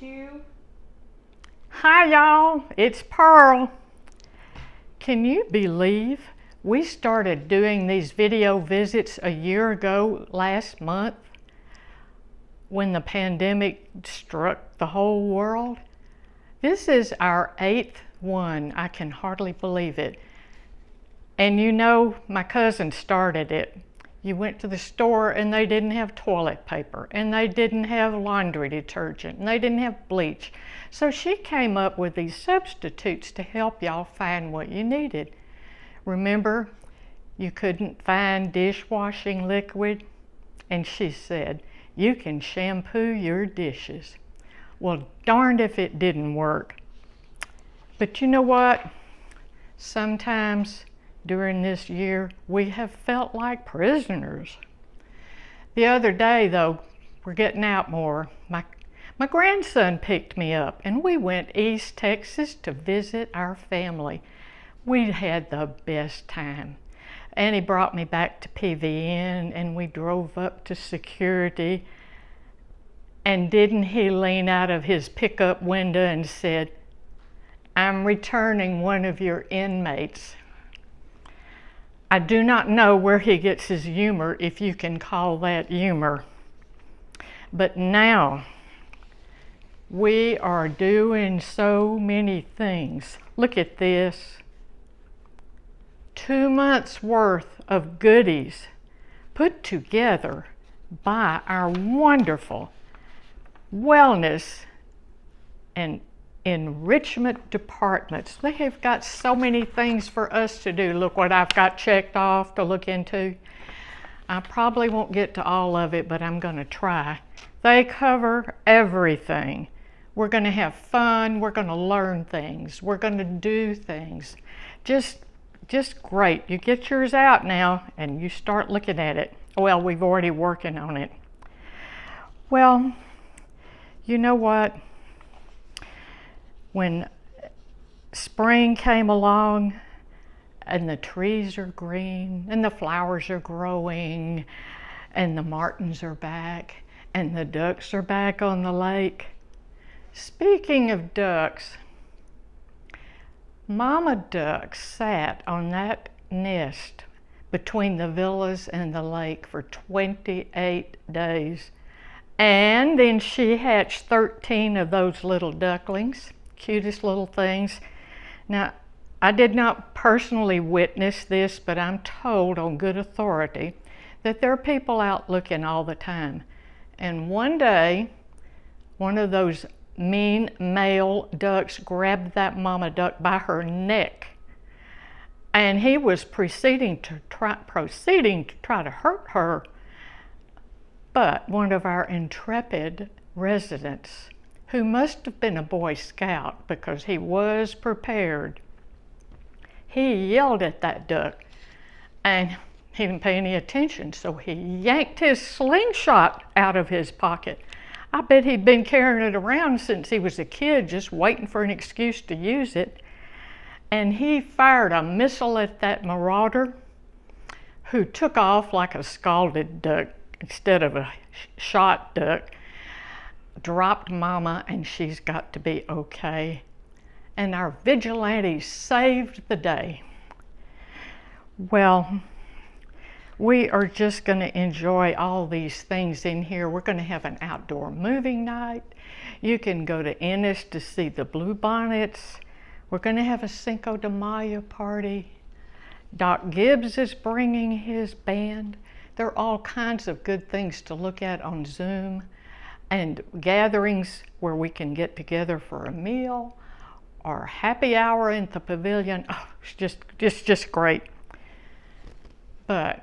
you. Hi y'all, it's Pearl. Can you believe we started doing these video visits a year ago last month when the pandemic struck the whole world? This is our 8th one. I can hardly believe it. And you know, my cousin started it. You went to the store and they didn't have toilet paper, and they didn't have laundry detergent, and they didn't have bleach. So she came up with these substitutes to help y'all find what you needed. Remember, you couldn't find dishwashing liquid? And she said, you can shampoo your dishes. Well, darned if it didn't work. But you know what? Sometimes during this year, we have felt like prisoners. The other day, though, we're getting out more. My grandson picked me up, and we went East Texas to visit our family. We had the best time. And he brought me back to PVN, and we drove up to security. And didn't he lean out of his pickup window and said, I'm returning one of your inmates. I do not know where he gets his humor, if you can call that humor. But now, we are doing so many things. Look at this. 2 months worth of goodies put together by our wonderful wellness and enrichment departments. They have got so many things for us to do. Look what I've got checked off to look into. I probably won't get to all of it, but I'm going to try. They cover everything. We're going to have fun. We're going to learn things. We're going to do things. Just great. You get yours out now and you start looking at it. Well, we've already working on it. Well, you know what? When spring came along and the trees are green and the flowers are growing and the martins are back and the ducks are back on the lake. Speaking of ducks, Mama Duck sat on that nest between the villas and the lake for 28 days. And then she hatched 13 of those little ducklings. Cutest little things. Now, I did not personally witness this, but I'm told on good authority that there are people out looking all the time. And one day, one of those mean male ducks grabbed that mama duck by her neck, and he was proceeding to try to hurt her. But one of our intrepid residents, who must have been a Boy Scout because he was prepared, he yelled at that duck, and he didn't pay any attention, so he yanked his slingshot out of his pocket. I bet he'd been carrying it around since he was a kid, just waiting for an excuse to use it. And he fired a missile at that marauder, who took off like a scalded duck instead of a shot duck. Dropped Mama, and she's got to be okay. And our vigilantes saved the day. Well, we are just going to enjoy all these things in here. We're going to have an outdoor movie night. You can go to Ennis to see the Bluebonnets. We're going to have a Cinco de Mayo party. Doc Gibbs is bringing his band. There are all kinds of good things to look at on Zoom, and gatherings where we can get together for a meal or happy hour in the pavilion. Oh, it's just great. But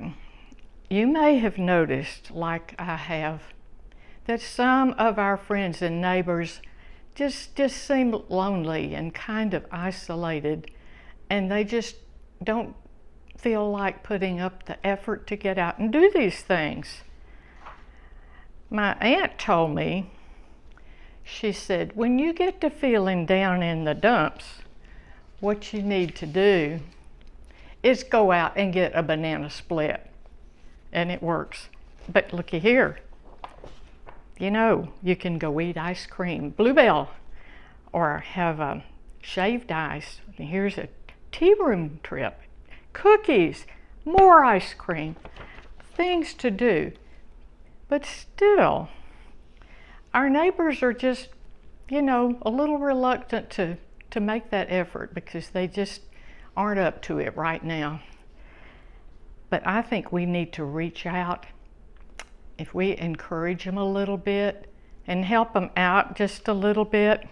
you may have noticed, like I have, that some of our friends and neighbors just seem lonely and kind of isolated, and they just don't feel like putting up the effort to get out and do these things. My aunt told me, she said, when you get to feeling down in the dumps, what you need to do is go out and get a banana split. And it works. But looky here. You know, you can go eat ice cream, Bluebell, or have a shaved ice. Here's a tea room trip, cookies, more ice cream, things to do. But still, our neighbors are just, you know, a little reluctant to make that effort because they just aren't up to it right now. But I think we need to reach out. If we encourage them a little bit and help them out just a little bit,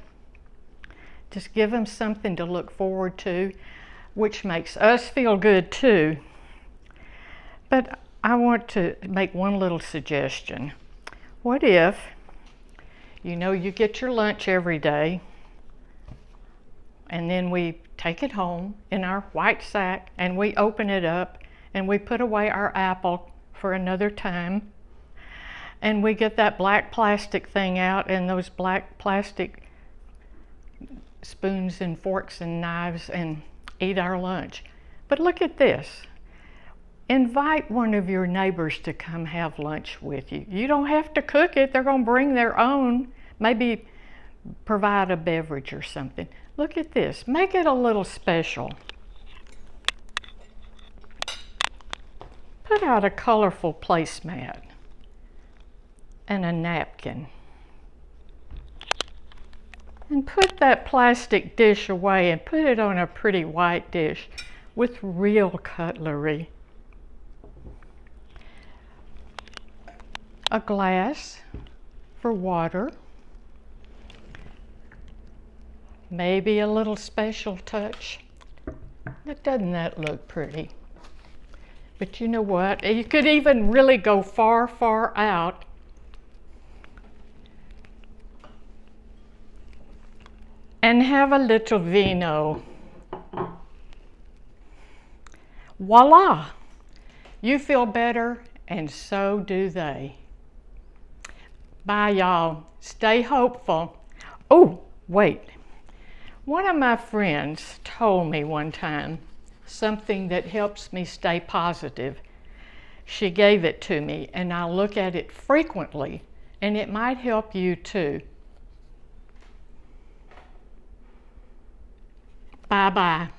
just give them something to look forward to, which makes us feel good too. But I want to make one little suggestion. What if, you know, you get your lunch every day, and then we take it home in our white sack and we open it up and we put away our apple for another time, and we get that black plastic thing out and those black plastic spoons and forks and knives and eat our lunch. But look at this. Invite one of your neighbors to come have lunch with you. You don't have to cook it. They're going to bring their own. Maybe provide a beverage or something. Look at this. Make it a little special. Put out a colorful placemat and a napkin. And put that plastic dish away and put it on a pretty white dish with real cutlery. A glass for water. Maybe a little special touch. Doesn't that look pretty? But you know what? You could even really go far, far out and have a little vino. Voila! You feel better, and so do they. Bye, y'all. Stay hopeful. Oh, wait. One of my friends told me one time something that helps me stay positive. She gave it to me, and I look at it frequently, and it might help you too. Bye-bye.